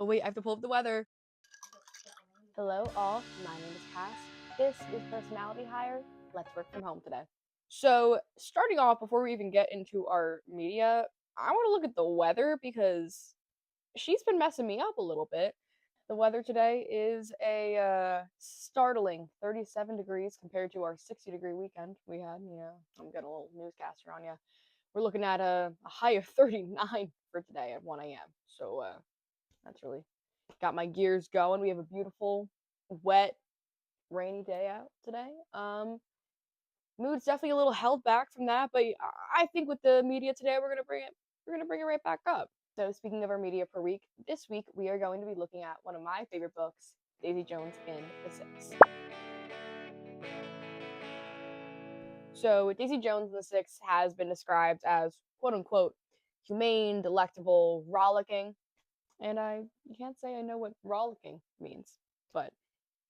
Oh wait, I have to pull up the weather. Hello all, my name is Cass. This is Personality Hire. Let's work from home today. So, starting off, before we even get into our media, I want to look at the weather because she's been messing me up a little bit. The weather today is a startling 37 degrees compared to our 60-degree weekend we had. Yeah, I'm getting a little newscaster on you. We're looking at a high of 39 for today at 1 a.m. So, that's really got my gears going. We have a beautiful, wet, rainy day out today. Mood's definitely a little held back from that, but I think with the media today, we're gonna bring it right back up. So speaking of our media per week, this week we are going to be looking at one of my favorite books, Daisy Jones and the Six. So Daisy Jones and the Six has been described as quote unquote humane, delectable, rollicking, and I can't say I know what rollicking means, but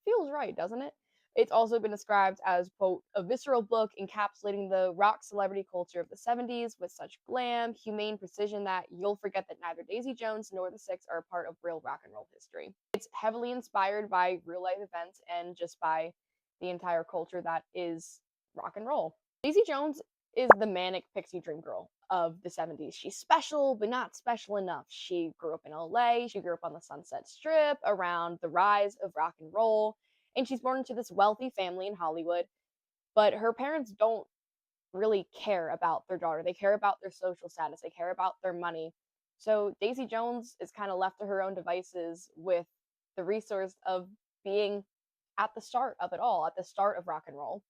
feels right, doesn't it? It's also been described as, quote, a visceral book encapsulating the rock celebrity culture of the 70s with such glam, humane precision that you'll forget that neither Daisy Jones nor the Six are a part of real rock and roll history. It's heavily inspired by real life events and just by the entire culture that is rock and roll. Daisy Jones is the manic pixie dream girl of the 70s. She's special, but not special enough. She grew up in LA, she grew up on the Sunset Strip around the rise of rock and roll, and she's born into this wealthy family in Hollywood, but her parents don't really care about their daughter. They care about their social status, they care about their money. So Daisy Jones is kind of left to her own devices with the resource of being at the start of it all, at the start of rock and roll.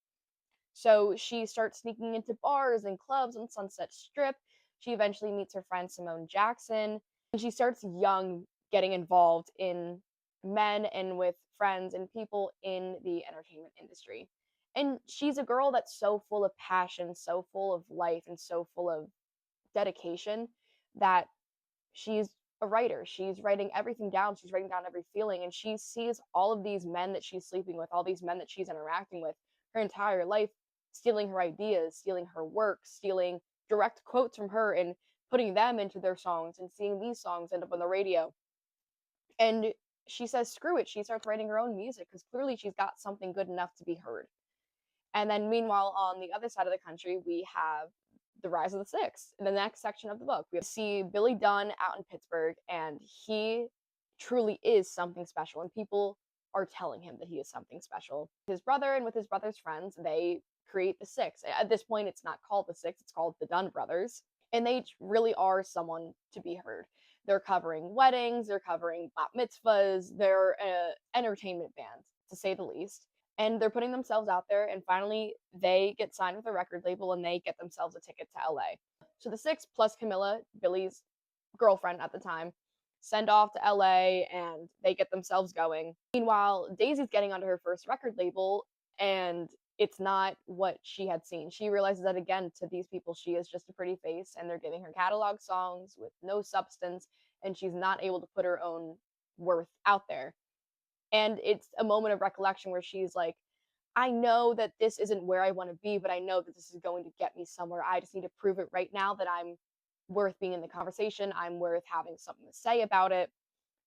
So she starts sneaking into bars and clubs on Sunset Strip. She eventually meets her friend Simone Jackson, and she starts young getting involved in men and with friends and people in the entertainment industry. And she's a girl that's so full of passion, so full of life, and so full of dedication that she's a writer. She's writing everything down. She's writing down every feeling, and she sees all of these men that she's sleeping with, all these men that she's interacting with her entire life, stealing her ideas, stealing her work, stealing direct quotes from her and putting them into their songs and seeing these songs end up on the radio. And she says, screw it. She starts writing her own music because clearly she's got something good enough to be heard. And then, meanwhile, on the other side of the country, we have the rise of the Six. In the next section of the book, we see Billy Dunn out in Pittsburgh, and he truly is something special, and people are telling him that he is something special. His brother and with his brother's friends, they create the Six. At this point, it's not called the Six, it's called the Dunn Brothers, and they really are someone to be heard. They're covering weddings, they're covering bat mitzvahs, they're an entertainment band, to say the least, and they're putting themselves out there, and finally they get signed with a record label and they get themselves a ticket to LA. So the Six plus Camilla, Billy's girlfriend at the time, send off to LA and they get themselves going. Meanwhile, Daisy's getting onto her first record label and it's not what she had seen. She realizes that again, to these people, she is just a pretty face and they're giving her catalog songs with no substance and she's not able to put her own worth out there. And it's a moment of recollection where she's like, I know that this isn't where I want to be, but I know that this is going to get me somewhere. I just need to prove it right now that I'm worth being in the conversation. I'm worth having something to say about it.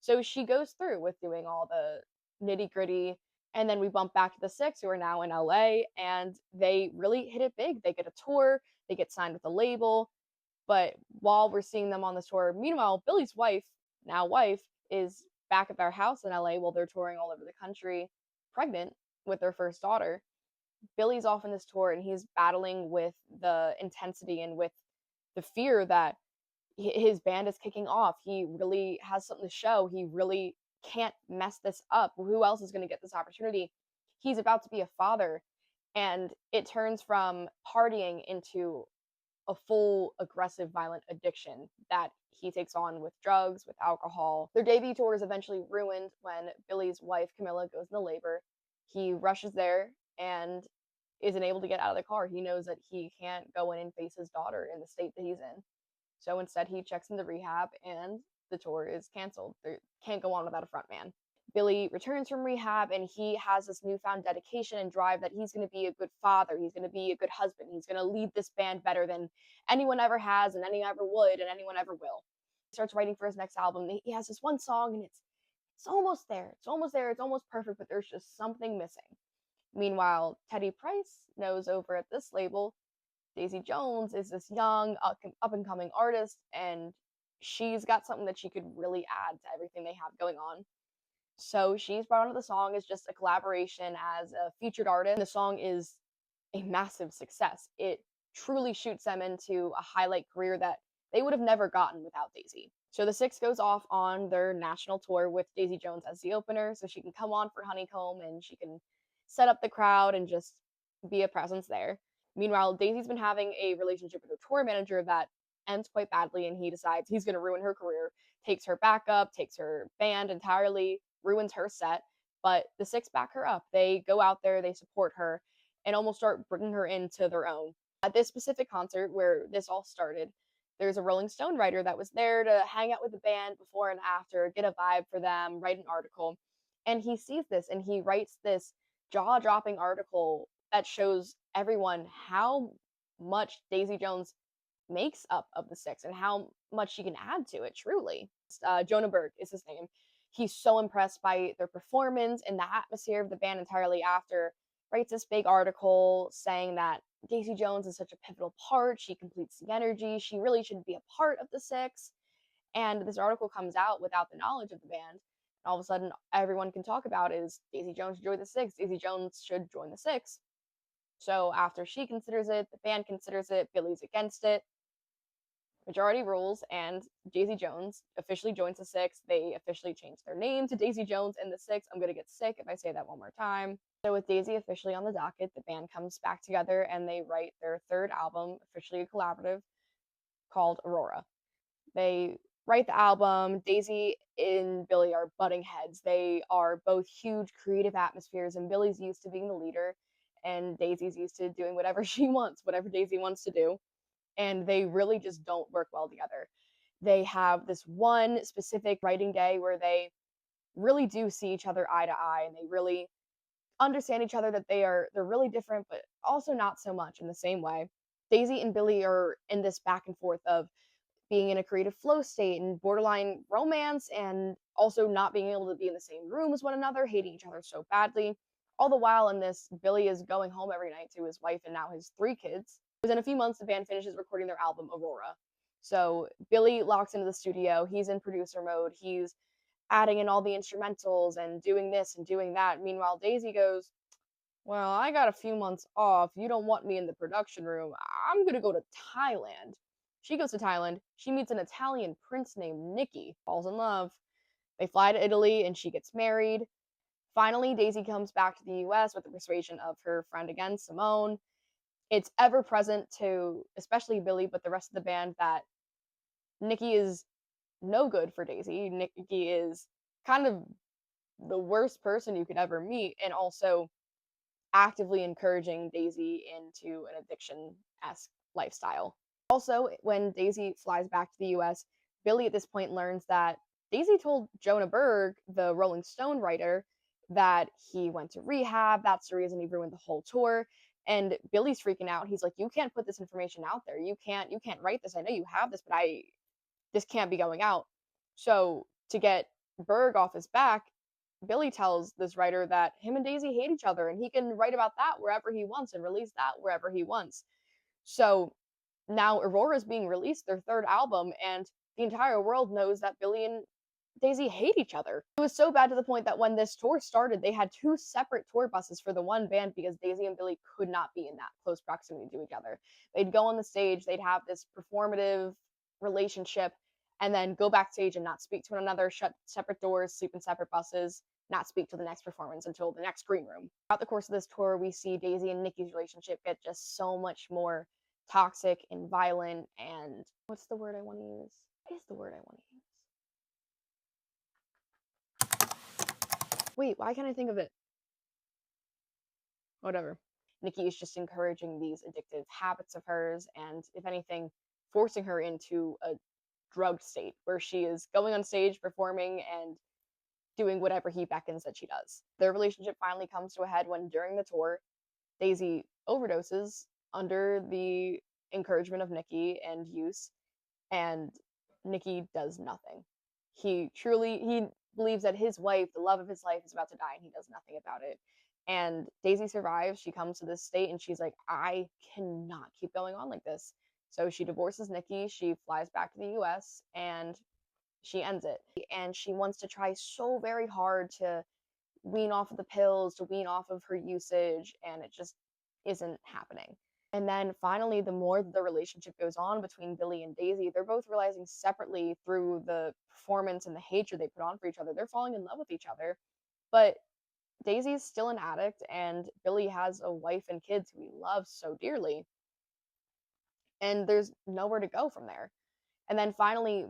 So she goes through with doing all the nitty gritty. And then we bump back to the Six, who are now in LA, and they really hit it big. They get a tour, they get signed with a label. But while we're seeing them on the tour, meanwhile, Billy's wife, now wife, is back at their house in LA while they're touring all over the country, pregnant with their first daughter. Billy's off on this tour and he's battling with the intensity and with the fear that his band is kicking off. He really has something to show. He really can't mess this up. Who else is going to get this opportunity? He's about to be a father, and it turns from partying into a full aggressive violent addiction that he takes on with drugs, with alcohol. Their debut tour is eventually ruined when Billy's wife Camilla goes into labor. He rushes there and isn't able to get out of the car. He knows that he can't go in and face his daughter in the state that he's in. So instead he checks into rehab and the tour is canceled. They can't go on without a frontman. Billy returns from rehab and he has this newfound dedication and drive that he's going to be a good father. He's going to be a good husband. He's going to lead this band better than anyone ever has and anyone ever would and anyone ever will. starts writing for his next album. He has this one song, and it's almost there. It's almost there. It's almost perfect, but there's just something missing. Meanwhile, Teddy Price knows over at this label, Daisy Jones is this young, up and coming artist, and she's got something that she could really add to everything they have going on. So she's brought onto the song as just a collaboration as a featured artist. The song is a massive success. It truly shoots them into a highlight career that they would have never gotten without Daisy. So the Six goes off on their national tour with Daisy Jones as the opener, so she can come on for Honeycomb and she can set up the crowd and just be a presence there. Meanwhile, Daisy's been having a relationship with her tour manager that ends quite badly, and he decides he's going to ruin her career, takes her back up, takes her band entirely, ruins her set. But the Six back her up. They go out there, they support her, and almost start bringing her into their own. At this specific concert where this all started, there's a Rolling Stone writer that was there to hang out with the band before and after, get a vibe for them, write an article. And he sees this and he writes this jaw dropping article that shows everyone how much Daisy Jones makes up of the Six and how much she can add to it, truly. Jonah Berg is his name. He's so impressed by their performance and the atmosphere of the band entirely after. Writes this big article saying that Daisy Jones is such a pivotal part. She completes the energy. She really should be a part of the Six. And this article comes out without the knowledge of the band. And all of a sudden, everyone can talk about is Daisy Jones should join the Six. Daisy Jones should join the Six. So after she considers it, the band considers it, Billy's against it. Majority rules, and Daisy Jones officially joins the Six. They officially changed their name to Daisy Jones and the Six. I'm gonna get sick if I say that one more time. So with Daisy officially on the docket, the band comes back together and they write their third album, officially a collaborative, called Aurora. They write the album. Daisy and Billy are butting heads. They are both huge creative atmospheres, and Billy's used to being the leader, and Daisy's used to doing whatever she wants, whatever Daisy wants to do. And they really just don't work well together. They have this one specific writing day where they really do see each other eye to eye, and they really understand each other, that they're really different, but also not so much in the same way. Daisy and Billy are in this back and forth of being in a creative flow state and borderline romance, and also not being able to be in the same room as one another, hating each other so badly. All the while in this, Billy is going home every night to his wife and now his 3 kids. Within a few months, the band finishes recording their album, Aurora. So Billy locks into the studio. He's in producer mode. He's adding in all the instrumentals and doing this and doing that. Meanwhile, Daisy goes, well, I got a few months off. You don't want me in the production room. I'm going to go to Thailand. She goes to Thailand. She meets an Italian prince named Nicky, falls in love. They fly to Italy and she gets married. Finally, Daisy comes back to the US with the persuasion of her friend again, Simone. It's ever present to especially Billy, but the rest of the band, that Nicky is no good for Daisy. Nicky is kind of the worst person you could ever meet, and also actively encouraging Daisy into an addiction-esque lifestyle. Also, when Daisy flies back to the US, Billy at this point learns that Daisy told Jonah Berg, the Rolling Stone writer, that he went to rehab. That's the reason he ruined the whole tour. And Billy's freaking out. He's like, "You can't put this information out there. You can't write this. I know you have this, but this can't be going out." So to get Berg off his back, Billy tells this writer that him and Daisy hate each other and he can write about that wherever he wants and release that wherever he wants. So now Aurora's being released, their third album, and the entire world knows that Billy and Daisy hate each other. It was so bad to the point that when this tour started, they had 2 separate tour buses for the one band because Daisy and Billy could not be in that close proximity to each other. They'd go on the stage, they'd have this performative relationship, and then go backstage and not speak to one another, shut separate doors, sleep in separate buses, not speak to the next performance until the next green room. Throughout the course of this tour, we see Daisy and Nicky's relationship get just so much more toxic and violent, and what's the word I want to use? What is the word I want to use? Wait, why can't I think of it? Whatever. Nicky is just encouraging these addictive habits of hers, and if anything, forcing her into a drugged state where she is going on stage, performing, and doing whatever he beckons that she does. Their relationship finally comes to a head when, during the tour, Daisy overdoses under the encouragement of Nicky and use, and Nikki does nothing. He believes that his wife, the love of his life, is about to die, and he does nothing about it. And Daisy survives. She comes to this state, and she's like, I cannot keep going on like this. So she divorces Nikki. She flies back to the U.S. and she ends it. And she wants to try so very hard to wean off of the pills, to wean off of her usage, and it just isn't happening. And then finally, the more the relationship goes on between Billy and Daisy, they're both realizing separately through the performance and the hatred they put on for each other, they're falling in love with each other. But Daisy's still an addict, and Billy has a wife and kids who he loves so dearly. And there's nowhere to go from there. And then finally,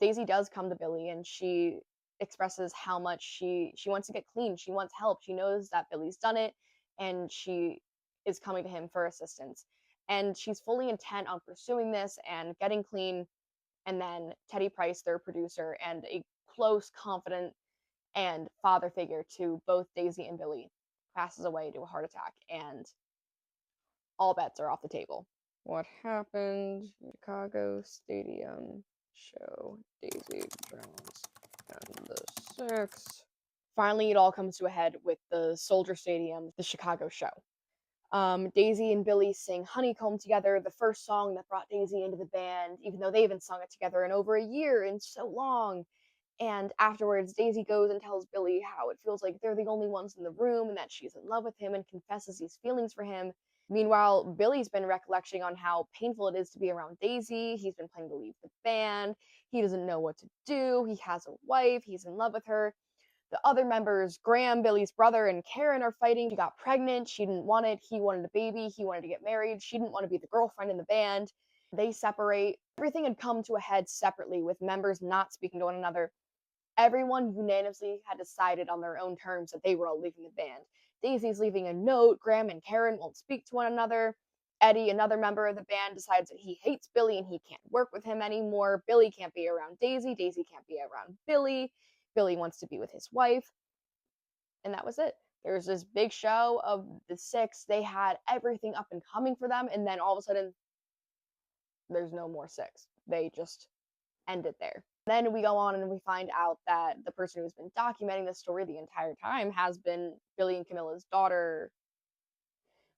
Daisy does come to Billy, and she expresses how much she wants to get clean. She wants help. She knows that Billy's done it, and she is coming to him for assistance. And she's fully intent on pursuing this and getting clean. And then Teddy Price, their producer, and a close, confident, and father figure to both Daisy and Billy, passes away to a heart attack, and all bets are off the table. What happened? Chicago Stadium show, Daisy Jones and the Six. Finally, it all comes to a head with the Soldier Stadium, the Chicago show. Daisy and Billy sing Honeycomb together, the first song that brought Daisy into the band, even though they haven't sung it together in over a year and so long. And afterwards, Daisy goes and tells Billy how it feels like they're the only ones in the room and that she's in love with him and confesses these feelings for him. Meanwhile, Billy's been recollecting on how painful it is to be around Daisy. He's been planning to leave the band. He doesn't know what to do. He has a wife. He's in love with her. The other members, Graham, Billy's brother, and Karen are fighting. She got pregnant. She didn't want it. He wanted a baby. He wanted to get married. She didn't want to be the girlfriend in the band. They separate. Everything had come to a head separately, with members not speaking to one another. Everyone unanimously had decided on their own terms that they were all leaving the band. Daisy's leaving a note. Graham and Karen won't speak to one another. Eddie, another member of the band, decides that he hates Billy and he can't work with him anymore. Billy can't be around Daisy. Daisy can't be around Billy. Billy wants to be with his wife. And that was it. There was this big show of the Six. They had everything up and coming for them. And then all of a sudden, there's no more Six. They just end it there. Then we go on and we find out that the person who's been documenting this story the entire time has been Billy and Camilla's daughter.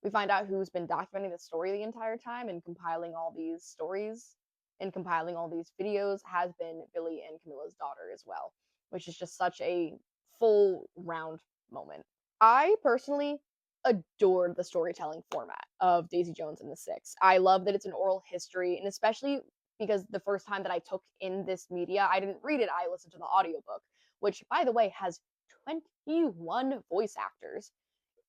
We find out who's been documenting the story the entire time and compiling all these stories and compiling all these videos has been Billy and Camilla's daughter as well, which is just such a full round moment. I personally adored the storytelling format of Daisy Jones and the Six. I love that it's an oral history, and especially because the first time that I took in this media, I didn't read it, I listened to the audiobook, which, by the way, has 21 voice actors.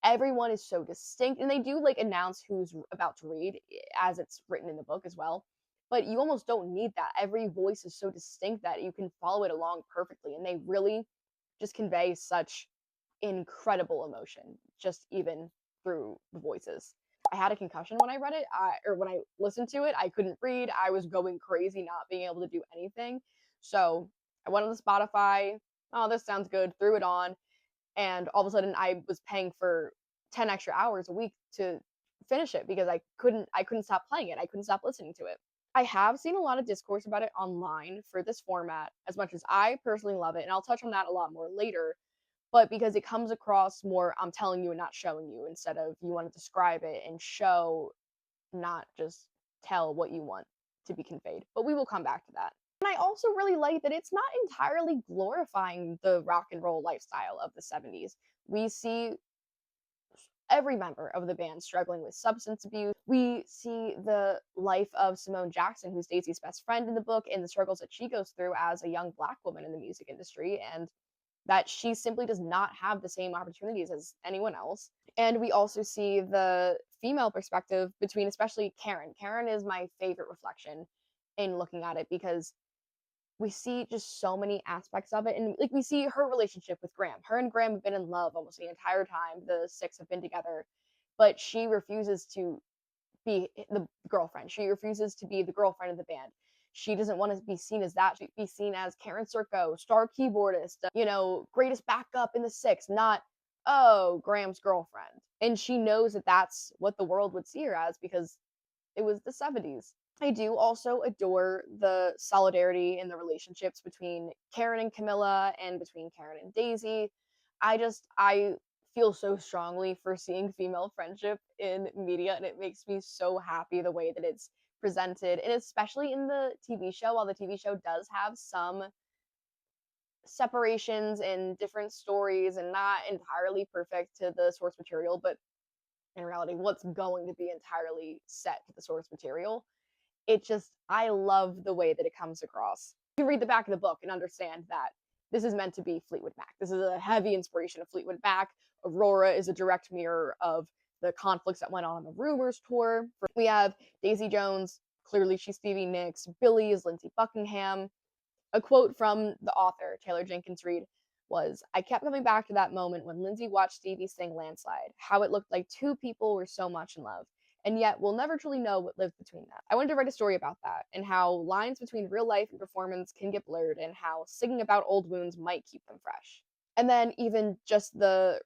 Everyone is so distinct, and they do like announce who's about to read as it's written in the book as well. But you almost don't need that. Every voice is so distinct that you can follow it along perfectly, and they really just convey such incredible emotion, just even through the voices. I had a concussion when I read it, or when I listened to it. I couldn't read. I was going crazy, not being able to do anything. So I went on the Spotify. Oh, this sounds good. Threw it on, and all of a sudden, I was paying for 10 extra hours a week to finish it because I couldn't stop playing it. I couldn't stop listening to it. I have seen a lot of discourse about it online for this format, as much as I personally love it, and I'll touch on that a lot more later. But because it comes across more, I'm telling you and not showing you, instead of you want to describe it and show, not just tell what you want to be conveyed. But we will come back to that. And I also really like that it's not entirely glorifying the rock and roll lifestyle of the 70s. We see every member of the band struggling with substance abuse. We see the life of Simone Jackson, who's Daisy's best friend in the book, and the struggles that she goes through as a young Black woman in the music industry, and that she simply does not have the same opportunities as anyone else. And we also see the female perspective between especially Karen. Karen is my favorite reflection in looking at it because we see just so many aspects of it. And like we see her relationship with Graham. Her and Graham have been in love almost the entire time the Six have been together, but she refuses to be the girlfriend. She refuses to be the girlfriend of the band. She doesn't want to be seen as that. She'd be seen as Karen Circo, star keyboardist, greatest backup in the Six, not, oh, Graham's girlfriend. And she knows that that's what the world would see her as because it was the 70s. I do also adore the solidarity in the relationships between Karen and Camilla and between Karen and Daisy. I feel so strongly for seeing female friendship in media, and it makes me so happy the way that it's presented, and especially in the TV show. While the TV show does have some separations and different stories and not entirely perfect to the source material, but in reality, what's going to be entirely set to the source material, it just, I love the way that it comes across. You can read the back of the book and understand that this is meant to be Fleetwood Mac. This is a heavy inspiration of Fleetwood Mac. Aurora is a direct mirror of the conflicts that went on the Rumors tour. We have Daisy Jones, clearly she's Stevie Nicks. Billy is Lindsey Buckingham. A quote from the author, Taylor Jenkins Reid, was, I kept coming back to that moment when Lindsay watched Stevie sing Landslide, how it looked like two people were so much in love, and yet we'll never truly know what lived between them. I wanted to write a story about that, and how lines between real life and performance can get blurred, and how singing about old wounds might keep them fresh. And then even just the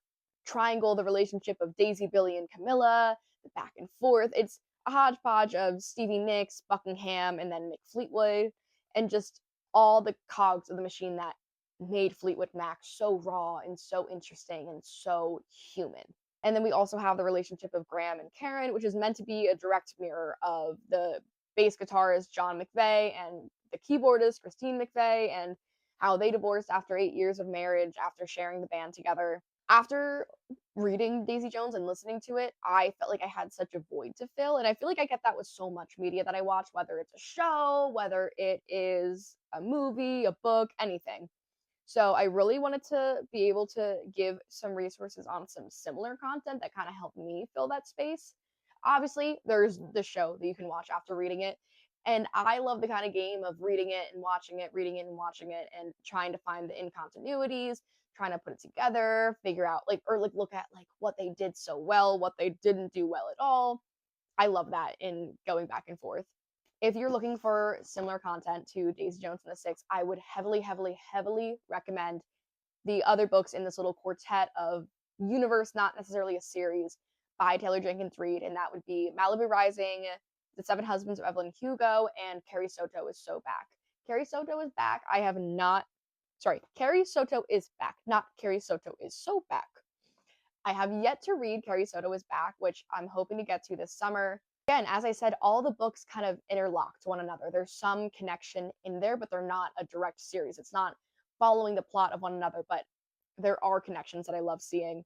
triangle, the relationship of Daisy, Billy, and Camilla, the back and forth, it's a hodgepodge of Stevie Nicks, Buckingham, and then Mick Fleetwood, and just all the cogs of the machine that made Fleetwood Mac so raw and so interesting and so human. And then we also have the relationship of Graham and Karen, which is meant to be a direct mirror of the bass guitarist John McVeigh and the keyboardist Christine McVeigh, and how they divorced after 8 years of marriage after sharing the band together. After reading Daisy Jones and listening to it, I felt like I had such a void to fill. And I feel like I get that with so much media that I watch, whether it's a show, whether it is a movie, a book, anything. So I really wanted to be able to give some resources on some similar content that kind of helped me fill that space. Obviously, there's the show that you can watch after reading it. And I love the kind of game of reading it and watching it, reading it and watching it, and trying to find the incontinuities, trying to put it together, figure out like, or like look at like what they did so well, what they didn't do well at all. I love that in going back and forth. If you're looking for similar content to Daisy Jones and the Six, I would heavily, heavily, heavily recommend the other books in this little quartet of universe, not necessarily a series, by Taylor Jenkins Reid, and that would be Malibu Rising, The Seven Husbands of Evelyn Hugo, and Carrie Soto is So Back. Carrie Soto is back. I have not, sorry, Carrie Soto is back, not Carrie Soto is So Back. I have yet to read Carrie Soto is Back, which I'm hoping to get to this summer. Again, as I said, all the books kind of interlock to one another. There's some connection in there, but they're not a direct series. It's not following the plot of one another, but there are connections that I love seeing.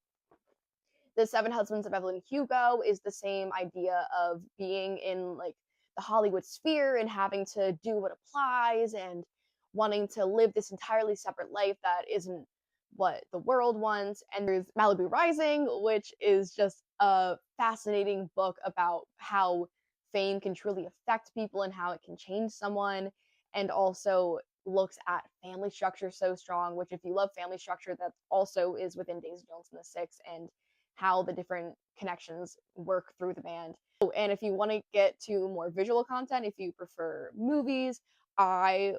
The Seven Husbands of Evelyn Hugo is the same idea of being in like the Hollywood sphere and having to do what applies and wanting to live this entirely separate life that isn't what the world wants. And there's Malibu Rising, which is just a fascinating book about how fame can truly affect people and how it can change someone, and also looks at family structure so strong, which if you love family structure, that also is within Daisy Jones and the Six, and how the different connections work through the band. Oh, and if you want to get to more visual content, if you prefer movies, I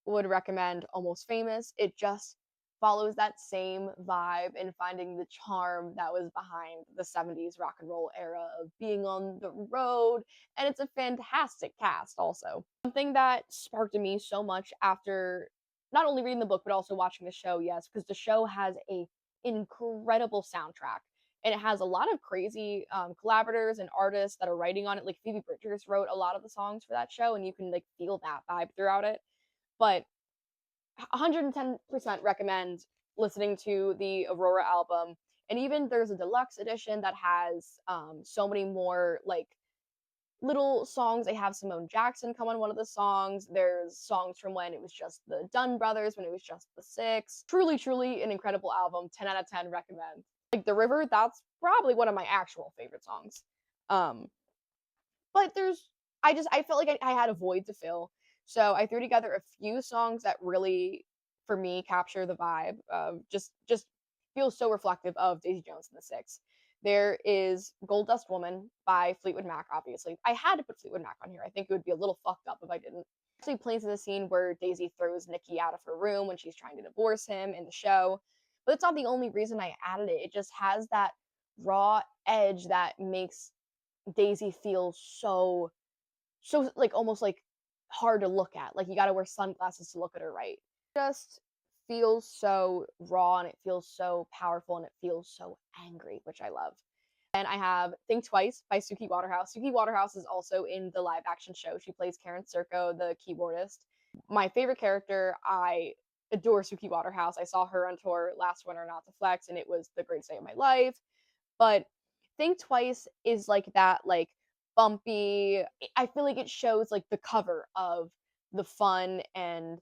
would recommend Almost Famous. It just follows that same vibe and finding the charm that was behind the 70s rock and roll era of being on the road. And it's a fantastic cast, also. Something that sparked in me so much after not only reading the book, but also watching the show, yes, because the show has a incredible soundtrack, and it has a lot of crazy collaborators and artists that are writing on it. Like Phoebe Bridgers wrote a lot of the songs for that show, and you can like feel that vibe throughout it. But 110% recommend listening to the Aurora album. And even there's a deluxe edition that has so many more like little songs. They have Simone Jackson come on one of the songs. There's songs from when it was just the Dunn brothers, when it was just the Six. Truly, truly an incredible album. 10 out of 10 recommend. Like The River, that's probably one of my actual favorite songs. Um, but I felt like I had a void to fill. So I threw together a few songs that really, for me, capture the vibe of just feels so reflective of Daisy Jones and the Six. There is Gold Dust Woman by Fleetwood Mac, obviously. I had to put Fleetwood Mac on here. I think it would be a little fucked up if I didn't. Actually plays in the scene where Daisy throws Nikki out of her room when she's trying to divorce him in the show. But it's not the only reason I added it. It just has that raw edge that makes Daisy feel so so like almost like hard to look at. Like you got to wear sunglasses to look at her right. Just feels so raw and it feels so powerful and it feels so angry, which I love. And I have Think Twice by Suki Waterhouse. Suki Waterhouse is also in the live action show. She plays Karen Circo, the keyboardist. My favorite character, I adore Suki Waterhouse. I saw her on tour last winter, not to flex, and it was the greatest day of my life. But Think Twice is like that, like bumpy. I feel like it shows like the cover of the fun and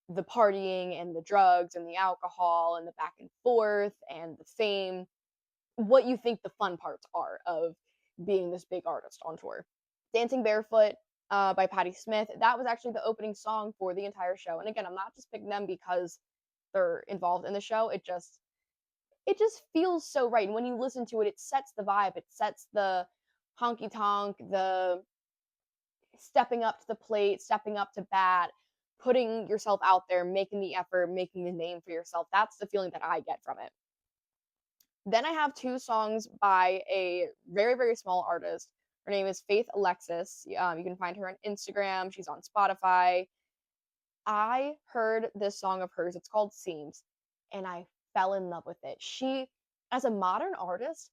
the partying and the drugs and the alcohol and the back and forth and the fame, what you think the fun parts are of being this big artist on tour. Dancing Barefoot by Patti Smith, that was actually the opening song for the entire show. And again, I'm not just picking them because they're involved in the show. It just feels so right. And when you listen to it, it sets the vibe. It sets the honky tonk, the stepping up to the plate, stepping up to bat, putting yourself out there, making the effort, making the name for yourself. That's the feeling that I get from it. Then I have two songs by a very, very small artist. Her name is Faith Alexis. You can find her on Instagram. She's on Spotify. I heard this song of hers. It's called Seams, and I fell in love with it. She, as a modern artist,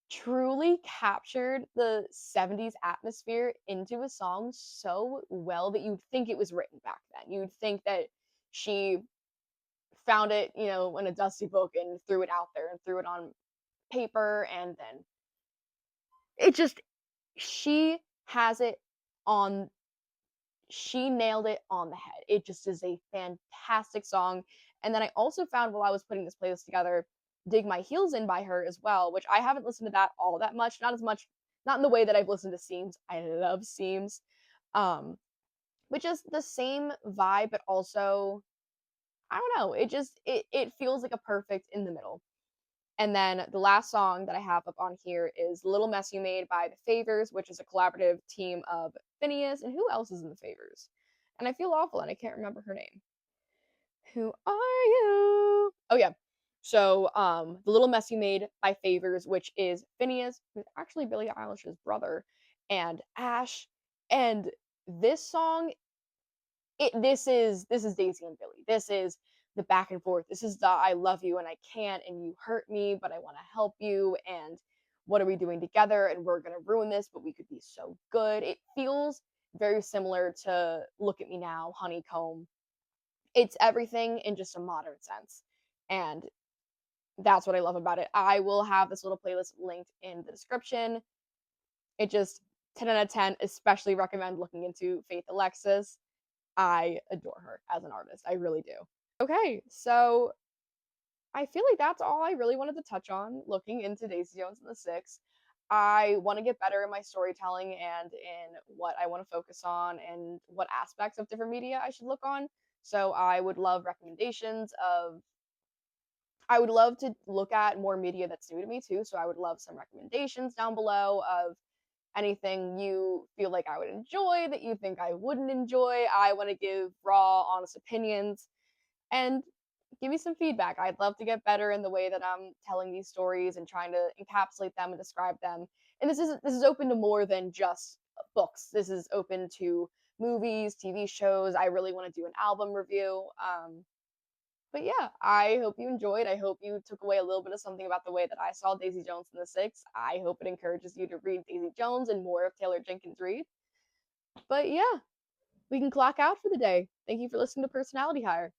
truly captured the 70s atmosphere into a song so well that you'd think it was written back then. You'd think that she found it, in a dusty book and threw it out there and threw it on paper, and then it just she has it on she nailed it on the head. It just is a fantastic song. And then I also found while I was putting this playlist together, Dig My Heels In by her as well, which I haven't listened to that all that much, not in the way that I've listened to Seams. I love Seams. But just the same vibe, but also I don't know, it feels like a perfect in the middle. And then the last song that I have up on here is Little Mess You Made by The Favors, which is a collaborative team of Phineas, and who else is in The Favors? And I feel awful and I can't remember her name. Who are you? Oh yeah. So The Little Mess You Made by Favors, which is Phineas, who's actually Billie Eilish's brother, and Ash. And this song, this is Daisy and Billy. This is the back and forth. This is the I love you and I can't and you hurt me, but I want to help you, and what are we doing together, and we're gonna ruin this, but we could be so good. It feels very similar to Look at Me Now, Honeycomb. It's everything in just a modern sense. And that's what I love about it. I will have this little playlist linked in the description. It just 10 out of 10, especially recommend looking into Faith Alexis. I adore her as an artist. I really do. Okay, so I feel like that's all I really wanted to touch on looking into Daisy Jones and the Six. I want to get better in my storytelling and in what I want to focus on and what aspects of different media I should look on. So I would love recommendations of I would love to look at more media that's new to me too. So I would love some recommendations down below of anything you feel like I would enjoy that you think I wouldn't enjoy. I want to give raw, honest opinions and give me some feedback. I'd love to get better in the way that I'm telling these stories and trying to encapsulate them and describe them. And this is open to more than just books. This is open to movies, TV shows. I really want to do an album review. But yeah, I hope you enjoyed. I hope you took away a little bit of something about the way that I saw Daisy Jones and the Six. I hope it encourages you to read Daisy Jones and more of Taylor Jenkins Reid. But yeah, we can clock out for the day. Thank you for listening to Personality Hire.